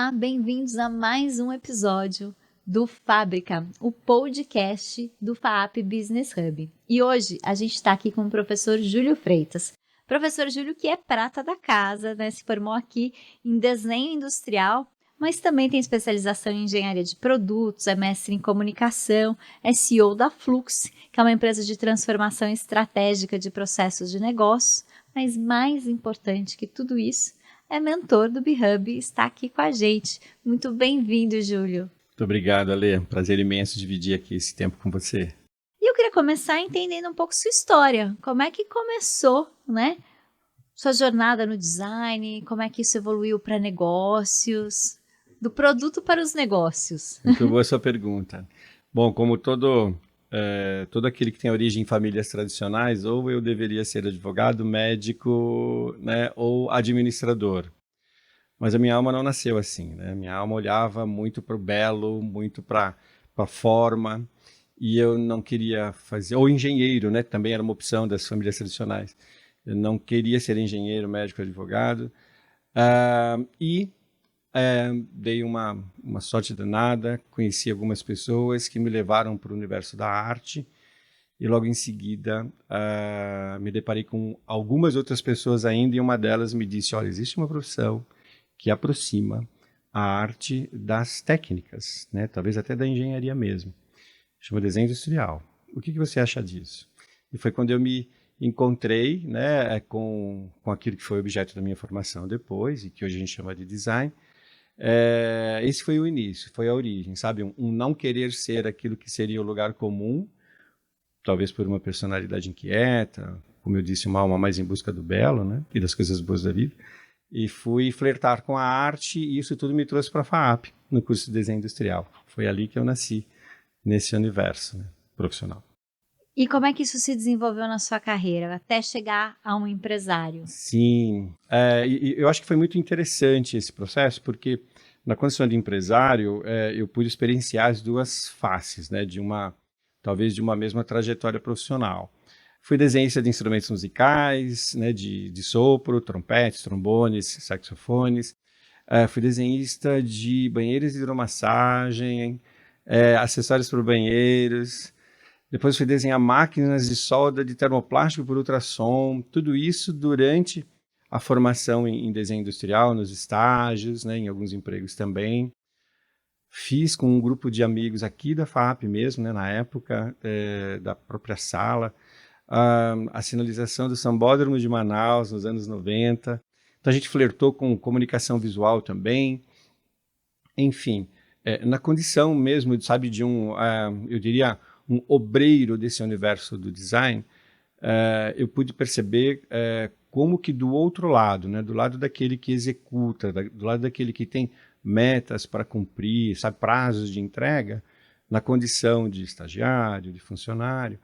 Olá, bem-vindos a mais um episódio do Fábrica, o podcast do FAAP Business Hub. E hoje a gente está aqui com o professor Júlio Freitas. Professor Júlio, que é prata da casa, né? Se formou aqui em desenho industrial, mas também tem especialização em engenharia de produtos, é mestre em comunicação, é CEO da Flux, que é uma empresa de transformação estratégica de processos de negócios, mas mais importante que tudo isso, é mentor do B-Hub e está aqui com a gente. Muito bem-vindo, Júlio. Muito obrigado, Ale. Prazer imenso dividir aqui esse tempo com você. E eu queria começar entendendo um pouco sua história. Como é que começou, né? Sua jornada no design, como é que isso evoluiu para negócios, do produto para os negócios. Muito boa sua pergunta. Bom, como todo aquele que tem origem em famílias tradicionais, ou eu deveria ser advogado, médico, né, ou administrador. Mas a minha alma não nasceu assim, né? Minha alma olhava muito para o belo, muito para a forma, e eu não queria fazer... Ou engenheiro, né? Também era uma opção das famílias tradicionais. Eu não queria ser engenheiro, médico, advogado. Dei uma sorte danada, conheci algumas pessoas que me levaram para o universo da arte, e logo em seguida me deparei com algumas outras pessoas ainda, e uma delas me disse, olha, existe uma profissão que aproxima a arte das técnicas, né? Talvez até da engenharia mesmo. Chama desenho industrial. O que você acha disso? E foi quando eu me encontrei, né, com aquilo que foi objeto da minha formação depois, e que hoje a gente chama de design. Esse foi o início, foi a origem, sabe? Um não querer ser aquilo que seria o lugar comum, talvez por uma personalidade inquieta, como eu disse, uma alma mais em busca do belo, né? E das coisas boas da vida. E fui flertar com a arte, e isso tudo me trouxe para a FAAP, no curso de desenho industrial. Foi ali que eu nasci, nesse universo, né, profissional. E como é que isso se desenvolveu na sua carreira, até chegar a um empresário? Sim, eu acho que foi muito interessante esse processo, porque na condição de empresário, eu pude experienciar as duas faces, né, talvez de uma mesma trajetória profissional. Fui desenhista de instrumentos musicais, né, de sopro, trompetes, trombones, saxofones. Fui desenhista de banheiros de hidromassagem, acessórios para banheiros. Depois fui desenhar máquinas de solda de termoplástico por ultrassom. Tudo isso durante a formação em desenho industrial, nos estágios, né, em alguns empregos também. Fiz com um grupo de amigos aqui da FAAP mesmo, né, na época, da própria sala, a sinalização do Sambódromo de Manaus nos anos 90. Então a gente flertou com comunicação visual também. Enfim, na condição mesmo, sabe, de eu diria, um obreiro desse universo do design, eu pude perceber como que do outro lado, né, do lado daquele que executa, do lado daquele que tem metas para cumprir, sabe, prazos de entrega, na condição de estagiário, de funcionário,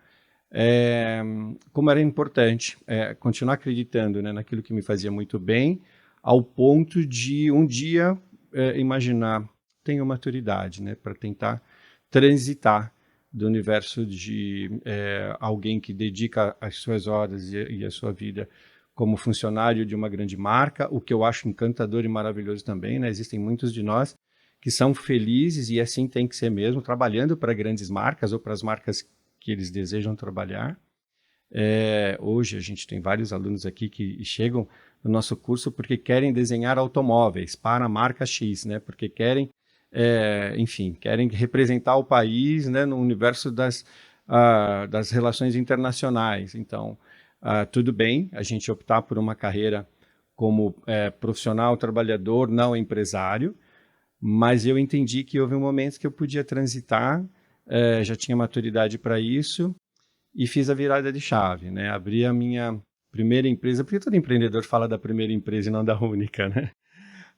como era importante continuar acreditando, né, naquilo que me fazia muito bem, ao ponto de um dia imaginar, tenho maturidade, né, para tentar transitar do universo de alguém que dedica as suas horas e a sua vida como funcionário de uma grande marca, o que eu acho encantador e maravilhoso também, né? Existem muitos de nós que são felizes, e assim tem que ser mesmo, trabalhando para grandes marcas ou para as marcas que eles desejam trabalhar. Hoje a gente tem vários alunos aqui que chegam no nosso curso porque querem desenhar automóveis para a marca X, né? Porque querem, enfim, querem representar o país, né, no universo das relações internacionais. Então, tudo bem a gente optar por uma carreira como profissional, trabalhador, não empresário, mas eu entendi que houve um momento que eu podia transitar, já tinha maturidade para isso, e fiz a virada de chave, né? Abri a minha primeira empresa, porque todo empreendedor fala da primeira empresa e não da única, né?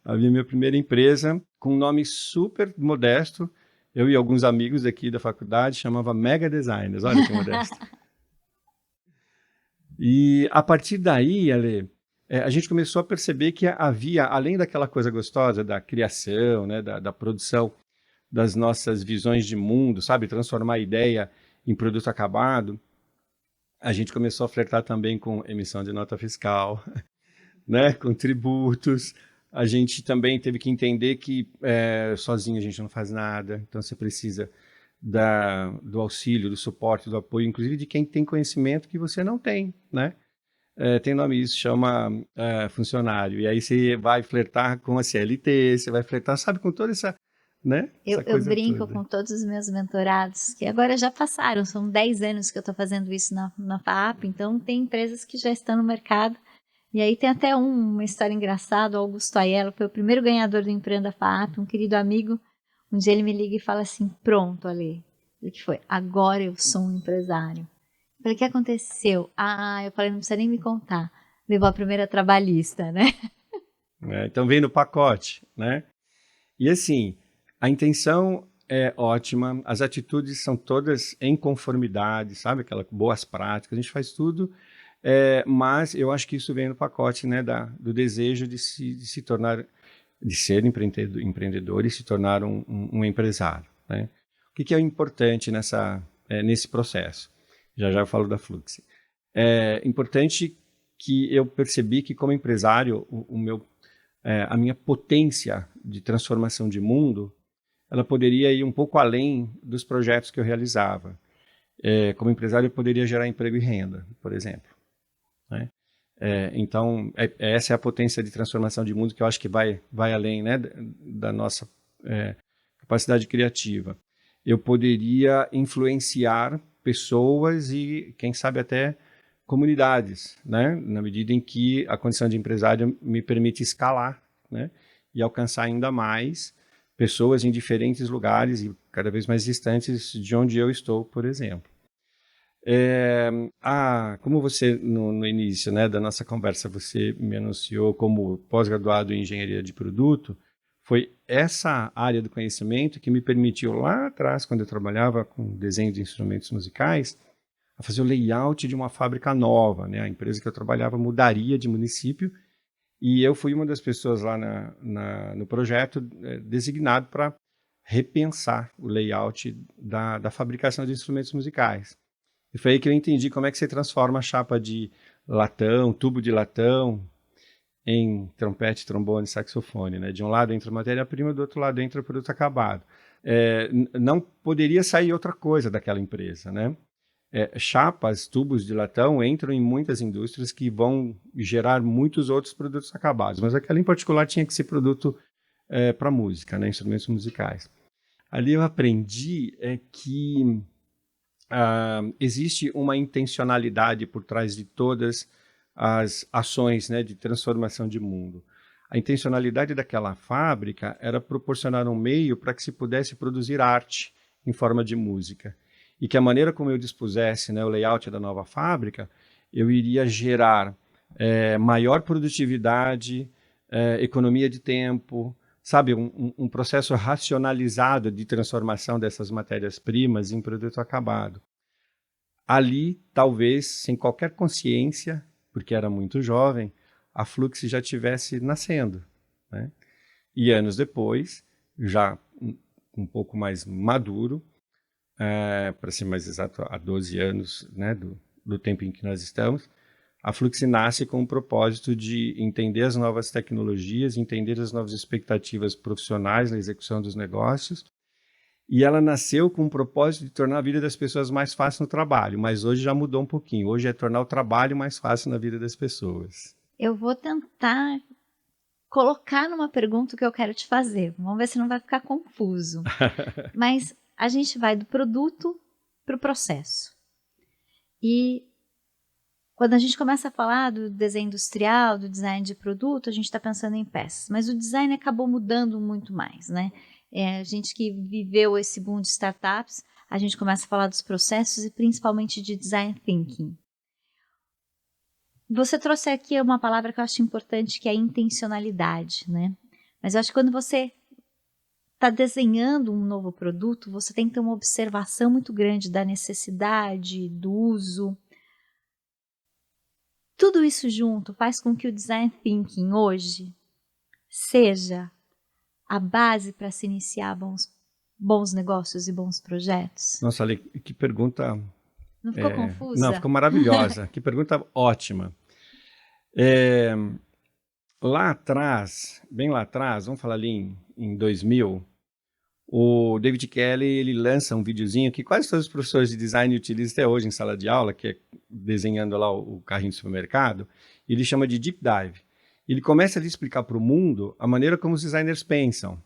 Abri minha primeira empresa com um nome super modesto, eu e alguns amigos aqui da faculdade, chamava Mega Designers, olha que modesto. E a partir daí, Ale, a gente começou a perceber que havia, além daquela coisa gostosa da criação, né, da produção das nossas visões de mundo, sabe, transformar a ideia em produto acabado, a gente começou a flertar também com emissão de nota fiscal, né, com tributos, a gente também teve que entender que sozinho a gente não faz nada, então você precisa do auxílio, do suporte, do apoio, inclusive de quem tem conhecimento que você não tem, né? Tem nome isso, chama funcionário, e aí você vai flertar com a CLT, você vai flertar, sabe, com toda essa, né? Eu, Essa eu coisa brinco toda. com todos os meus mentorados, que agora já passaram, são 10 anos que eu estou fazendo isso na FAAP, então tem empresas que já estão no mercado. E aí tem até uma história engraçada, o Augusto Aiello foi o primeiro ganhador do Empreenda FAAP, um querido amigo. Um dia ele me liga e fala assim, pronto, Ale, o que foi? Agora eu sou um empresário. Eu falei, o que aconteceu? Eu falei, não precisa nem me contar. Levou a primeira trabalhista, né? Então vem no pacote, né? E assim, a intenção é ótima, as atitudes são todas em conformidade, sabe? Aquelas boas práticas, a gente faz tudo, mas eu acho que isso vem no pacote, né, do desejo de se tornar, de ser empreendedor e se tornar um empresário, né? O que é importante nesse processo? Já eu falo da Flux. É importante que eu percebi que como empresário, a minha potência de transformação de mundo, ela poderia ir um pouco além dos projetos que eu realizava. Como empresário, eu poderia gerar emprego e renda, por exemplo, né? Então, essa é a potência de transformação de mundo que eu acho que vai além, né, da nossa capacidade criativa. Eu poderia influenciar pessoas e, quem sabe, até comunidades, né, na medida em que a condição de empresário me permite escalar, né, e alcançar ainda mais pessoas em diferentes lugares e cada vez mais distantes de onde eu estou, por exemplo. Como você, no início, né, da nossa conversa, você me anunciou como pós-graduado em engenharia de produto, foi essa área do conhecimento que me permitiu lá atrás, quando eu trabalhava com desenho de instrumentos musicais, a fazer o layout de uma fábrica nova, né? A empresa que eu trabalhava mudaria de município e eu fui uma das pessoas lá no projeto designado para repensar o layout da fabricação de instrumentos musicais. E foi aí que eu entendi como é que você transforma a chapa de latão, tubo de latão, em trompete, trombone, saxofone, né? De um lado entra matéria-prima, do outro lado entra o produto acabado. Não poderia sair outra coisa daquela empresa, né? Chapas, tubos de latão entram em muitas indústrias que vão gerar muitos outros produtos acabados, mas aquela em particular tinha que ser produto para música, né? Instrumentos musicais. Ali eu aprendi que existe uma intencionalidade por trás de todas as ações, né, de transformação de mundo. A intencionalidade daquela fábrica era proporcionar um meio para que se pudesse produzir arte em forma de música. E que a maneira como eu dispusesse, né, o layout da nova fábrica, eu iria gerar maior produtividade, economia de tempo, sabe, um processo racionalizado de transformação dessas matérias-primas em produto acabado. Ali, talvez, sem qualquer consciência, porque era muito jovem, a Flux já estivesse nascendo, né? E anos depois, já um pouco mais maduro, para ser mais exato, há 12 anos, né, do tempo em que nós estamos, a Flux nasce com o propósito de entender as novas tecnologias, entender as novas expectativas profissionais na execução dos negócios, e ela nasceu com o propósito de tornar a vida das pessoas mais fácil no trabalho, mas hoje já mudou um pouquinho. Hoje é tornar o trabalho mais fácil na vida das pessoas. Eu vou tentar colocar numa pergunta que eu quero te fazer. Vamos ver se não vai ficar confuso. Mas a gente vai do produto para o processo. E quando a gente começa a falar do desenho industrial, do design de produto, a gente está pensando em peças. Mas o design acabou mudando muito mais, né? A gente que viveu esse boom de startups, a gente começa a falar dos processos e principalmente de design thinking. Você trouxe aqui uma palavra que eu acho importante, que é a intencionalidade, né? Mas eu acho que quando você está desenhando um novo produto, você tem que ter uma observação muito grande da necessidade, do uso. Tudo isso junto faz com que o design thinking hoje seja a base para se iniciar bons negócios e bons projetos. Nossa, Ale, que pergunta... Não ficou confusa? Não, ficou maravilhosa. Que pergunta ótima. Lá atrás, bem lá atrás, vamos falar ali em 2000, o David Kelly, ele lança um videozinho que quase todos os professores de design utilizam até hoje em sala de aula, que é desenhando lá o carrinho do supermercado, e ele chama de Deep Dive. Ele começa a lhe explicar para o mundo a maneira como os designers pensam,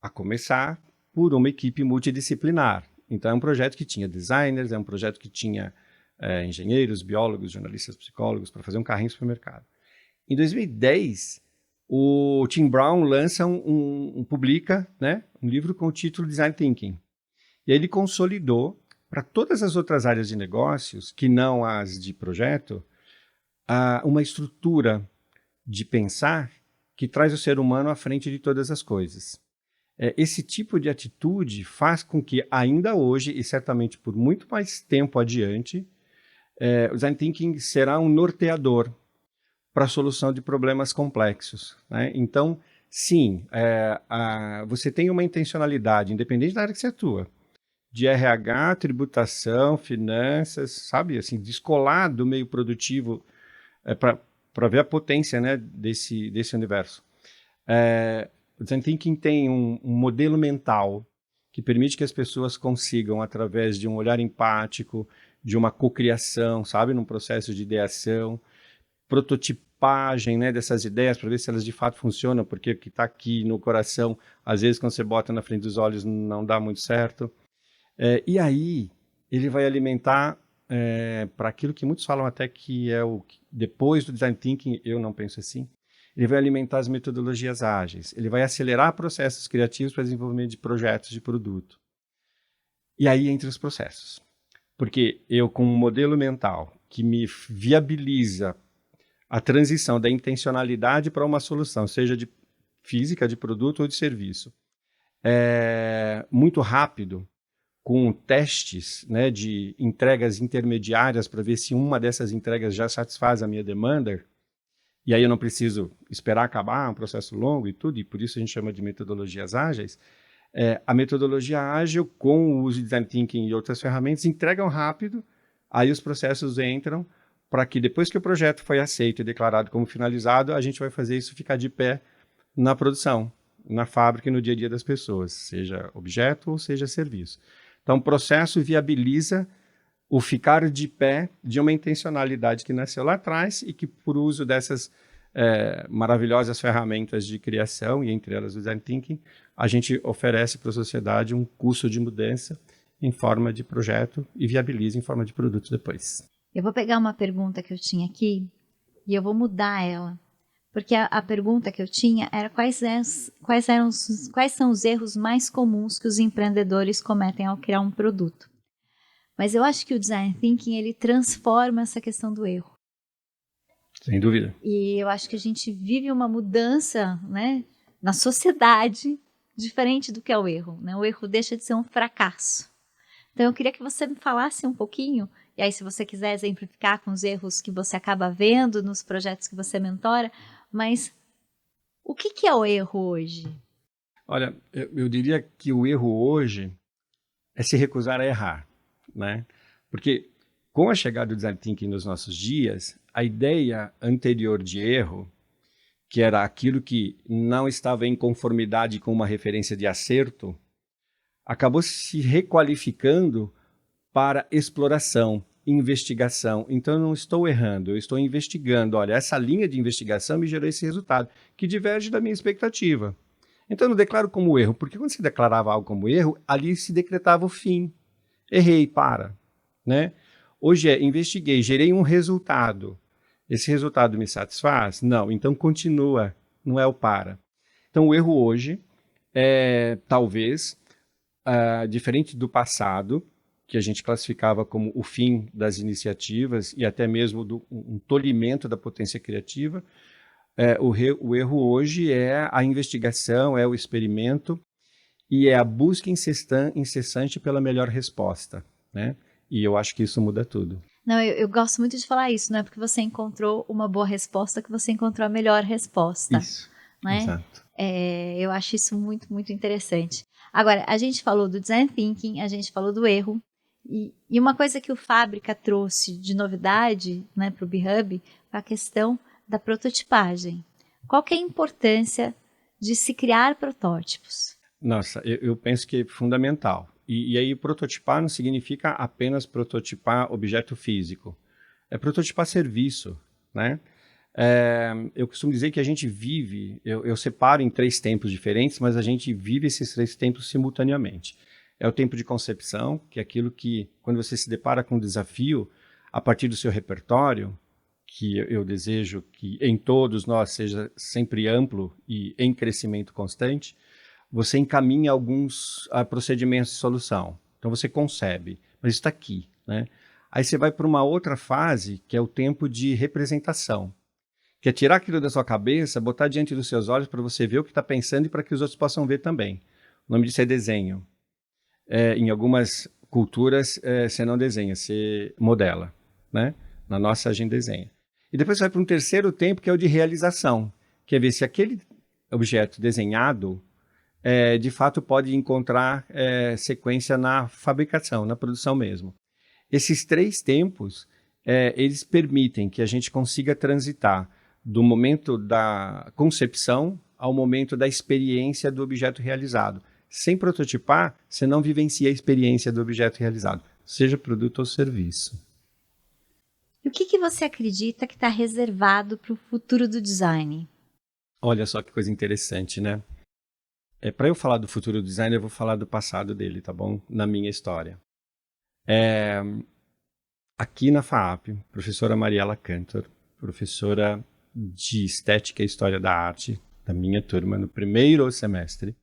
a começar por uma equipe multidisciplinar. Então é um projeto que tinha designers, é um projeto que tinha engenheiros, biólogos, jornalistas, psicólogos, para fazer um carrinho de supermercado. Em 2010, o Tim Brown lança publica, né, um livro com o título Design Thinking. E aí ele consolidou para todas as outras áreas de negócios, que não as de projeto, uma estrutura de pensar que traz o ser humano à frente de todas as coisas. Esse tipo de atitude faz com que ainda hoje, e certamente por muito mais tempo adiante, o Design Thinking será um norteador para a solução de problemas complexos, né? Então, sim, você tem uma intencionalidade, independente da área que você atua, de RH, tributação, finanças, sabe, assim, descolar do meio produtivo para ver a potência, né, desse universo. O Design Thinking tem um modelo mental que permite que as pessoas consigam, através de um olhar empático, de uma cocriação, sabe, num processo de ideação, prototipagem, né, dessas ideias para ver se elas de fato funcionam, porque o que está aqui no coração, às vezes quando você bota na frente dos olhos não dá muito certo. E aí ele vai alimentar para aquilo que muitos falam até que é depois do Design Thinking, eu não penso assim, ele vai alimentar as metodologias ágeis, ele vai acelerar processos criativos para desenvolvimento de projetos de produto. E aí entre os processos. Porque eu, com um modelo mental que me viabiliza a transição da intencionalidade para uma solução, seja de física, de produto ou de serviço, muito rápido, com testes, né, de entregas intermediárias para ver se uma dessas entregas já satisfaz a minha demanda, e aí eu não preciso esperar acabar, é um processo longo e tudo, e por isso a gente chama de metodologias ágeis. A metodologia ágil, com o uso de Design Thinking e outras ferramentas, entregam rápido, aí os processos entram para que depois que o projeto foi aceito e declarado como finalizado, a gente vai fazer isso ficar de pé na produção, na fábrica e no dia a dia das pessoas, seja objeto ou seja serviço. Então, o processo viabiliza o ficar de pé de uma intencionalidade que nasceu lá atrás e que, por uso dessas maravilhosas ferramentas de criação, e entre elas o Design Thinking, a gente oferece para a sociedade um curso de mudança em forma de projeto e viabiliza em forma de produto depois. Eu vou pegar uma pergunta que eu tinha aqui e eu vou mudar ela. Porque a pergunta que eu tinha era quais são os erros mais comuns que os empreendedores cometem ao criar um produto. Mas eu acho que o Design Thinking, ele transforma essa questão do erro. Sem dúvida. E eu acho que a gente vive uma mudança, né, na sociedade diferente do que é o erro, né? O erro deixa de ser um fracasso. Então eu queria que você me falasse um pouquinho, e aí se você quiser exemplificar com os erros que você acaba vendo nos projetos que você mentora, mas o que é o erro hoje? Olha, eu diria que o erro hoje é se recusar a errar, né? Porque com a chegada do Design Thinking nos nossos dias, a ideia anterior de erro, que era aquilo que não estava em conformidade com uma referência de acerto, acabou se requalificando para exploração, investigação. Então, eu não estou errando, eu estou investigando. Olha, essa linha de investigação me gerou esse resultado, que diverge da minha expectativa. Então, eu não declaro como erro, porque quando se declarava algo como erro, ali se decretava o fim. Errei, para. Né? Hoje investiguei, gerei um resultado. Esse resultado me satisfaz? Não, então continua, não é o para. Então, o erro hoje é, talvez, diferente do passado, que a gente classificava como o fim das iniciativas e até mesmo um tolimento da potência criativa, o erro hoje é a investigação, é o experimento e é a busca incessante pela melhor resposta, né? E eu acho que isso muda tudo. Não, eu gosto muito de falar isso, não é porque você encontrou uma boa resposta que você encontrou a melhor resposta. Isso, né? exato. Eu acho isso muito, muito interessante. Agora, a gente falou do Design Thinking, a gente falou do erro, e uma coisa que o Fábrica trouxe de novidade, né, para o B-Hub, a questão da prototipagem. Qual que é a importância de se criar protótipos? Nossa, eu penso que é fundamental. E aí, prototipar não significa apenas prototipar objeto físico. É prototipar serviço, né? Eu costumo dizer que a gente vive, eu separo em 3 tempos diferentes, mas a gente vive esses 3 tempos simultaneamente. É o tempo de concepção, que é aquilo que, quando você se depara com um desafio, a partir do seu repertório, que eu desejo que em todos nós seja sempre amplo e em crescimento constante, você encaminha alguns procedimentos de solução. Então você concebe, mas está aqui, né? Aí você vai para uma outra fase, que é o tempo de representação, que é tirar aquilo da sua cabeça, botar diante dos seus olhos para você ver o que está pensando e para que os outros possam ver também. O nome disso é desenho. Em algumas culturas, você não desenha, você modela, né? Na nossa, a gente desenha. E depois você vai para um terceiro tempo, que é o de realização, que é ver se aquele objeto desenhado de fato pode encontrar sequência na fabricação, na produção mesmo. Esses 3 tempos, eles permitem que a gente consiga transitar do momento da concepção ao momento da experiência do objeto realizado. Sem prototipar, você não vivencia a experiência do objeto realizado, seja produto ou serviço. E o que você acredita que está reservado para o futuro do design? Olha só que coisa interessante, né? Para eu falar do futuro do design, eu vou falar do passado dele, tá bom? Na minha história. Aqui na FAAP, professora Mariela Cantor, professora de Estética e História da Arte, da minha turma, no primeiro semestre,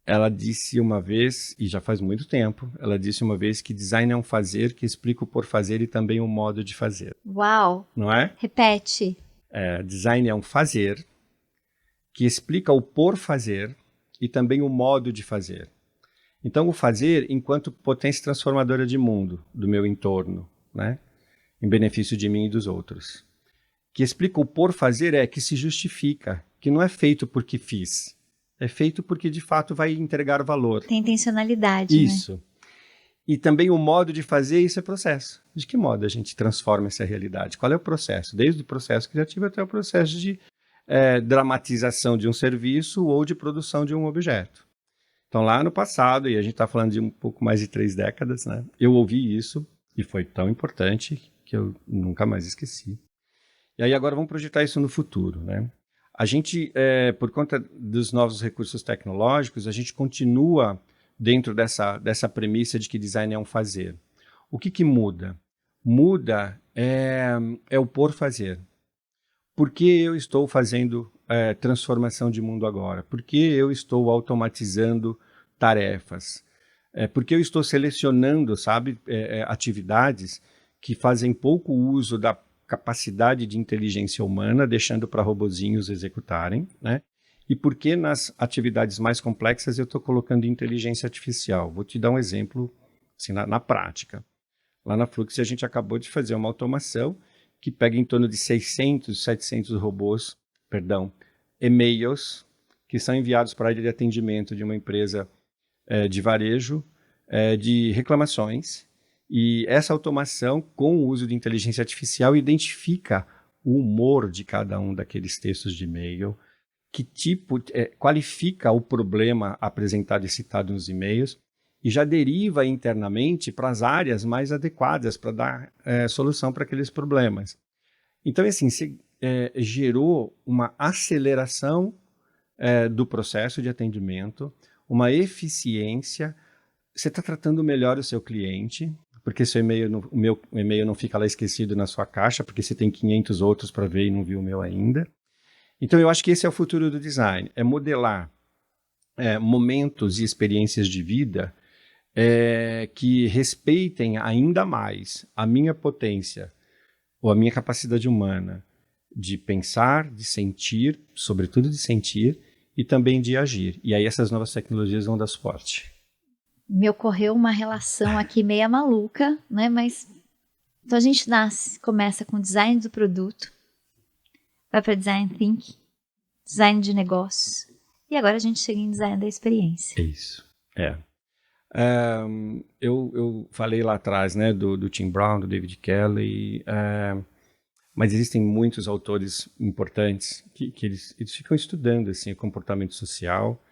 ela disse uma vez, e já faz muito tempo, ela disse uma vez que design é um fazer que explica o por fazer e também o modo de fazer. Uau! Não é? Repete. Design é um fazer que explica o por fazer e também o modo de fazer. Então, o fazer enquanto potência transformadora de mundo, do meu entorno, né? Em benefício de mim e dos outros. Que explica o por fazer que se justifica, que não é feito porque fiz, é feito porque de fato vai entregar valor. Tem intencionalidade, Isso. Né? E também o modo de fazer, isso é processo. De que modo a gente transforma essa realidade? Qual é o processo? Desde o processo criativo até o processo de dramatização de um serviço ou de produção de um objeto. Então, lá no passado, e a gente está falando de um pouco mais de 3 décadas, né? Eu ouvi isso e foi tão importante que eu nunca mais esqueci. E aí agora vamos projetar isso no futuro, né? A gente, por conta dos novos recursos tecnológicos, a gente continua dentro dessa premissa de que design é um fazer. O que muda? Muda é o por fazer. Por que eu estou fazendo transformação de mundo agora? Por que eu estou automatizando tarefas? Por que eu estou selecionando, sabe, atividades que fazem pouco uso da capacidade de inteligência humana, deixando para robozinhos executarem, né? E por que nas atividades mais complexas eu estou colocando inteligência artificial? Vou te dar um exemplo assim, na prática. Lá na Flux a gente acabou de fazer uma automação que pega em torno de 600, 700 e-mails que são enviados para a área de atendimento de uma empresa de varejo, de reclamações. E essa automação, com o uso de inteligência artificial, identifica o humor de cada um daqueles textos de e-mail, que tipo, qualifica o problema apresentado e citado nos e-mails, e já deriva internamente para as áreas mais adequadas para dar solução para aqueles problemas. Então, assim, gerou uma aceleração do processo de atendimento, uma eficiência, você está tratando melhor o seu cliente, porque o meu e-mail não fica lá esquecido na sua caixa, porque você tem 500 outros para ver e não viu o meu ainda. Então, eu acho que esse é o futuro do design, é modelar momentos e experiências de vida que respeitem ainda mais a minha potência ou a minha capacidade humana de pensar, de sentir, sobretudo de sentir, e também de agir. E aí essas novas tecnologias vão dar suporte. Me ocorreu uma relação aqui meia maluca, né? Mas então a gente começa com design do produto, vai para design thinking, design de negócios, e agora a gente chega em design da experiência. Isso, eu falei lá atrás, né, do Tim Brown, do David Kelley. Mas existem muitos autores importantes que eles ficam estudando assim, o comportamento social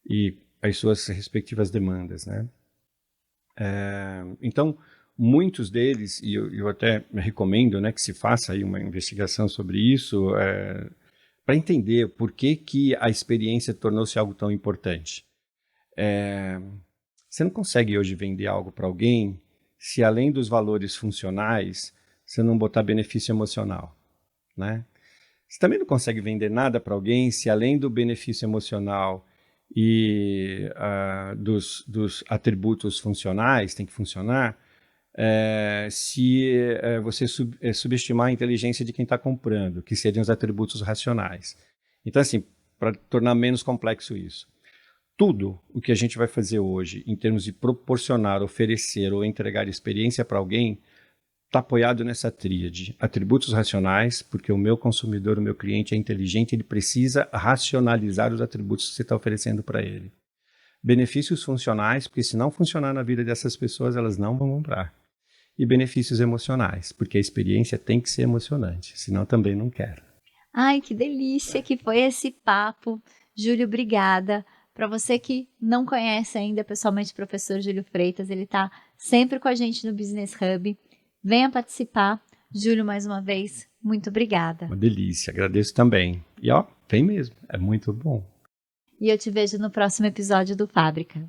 e as suas respectivas demandas, né? Então, muitos deles, e eu até recomendo, né, que se faça aí uma investigação sobre isso, para entender por que a experiência tornou-se algo tão importante. Você não consegue hoje vender algo para alguém se, além dos valores funcionais, você não botar benefício emocional, né? Você também não consegue vender nada para alguém se, além do benefício emocional e dos atributos funcionais, tem que funcionar, se você subestimar a inteligência de quem está comprando, que seriam os atributos racionais. Então, assim, para tornar menos complexo isso, tudo o que a gente vai fazer hoje, em termos de proporcionar, oferecer ou entregar experiência para alguém, está apoiado nessa tríade. Atributos racionais, porque o meu consumidor, o meu cliente é inteligente, ele precisa racionalizar os atributos que você está oferecendo para ele. Benefícios funcionais, porque se não funcionar na vida dessas pessoas, elas não vão comprar. E benefícios emocionais, porque a experiência tem que ser emocionante, senão também não quero. Ai, que delícia que foi esse papo. Júlio, obrigada. Para você que não conhece ainda pessoalmente o professor Júlio Freitas, ele está sempre com a gente no Business Hub. Venha participar. Júlio, mais uma vez, muito obrigada. Uma delícia, agradeço também. E ó, vem mesmo, é muito bom. E eu te vejo no próximo episódio do Fábrica.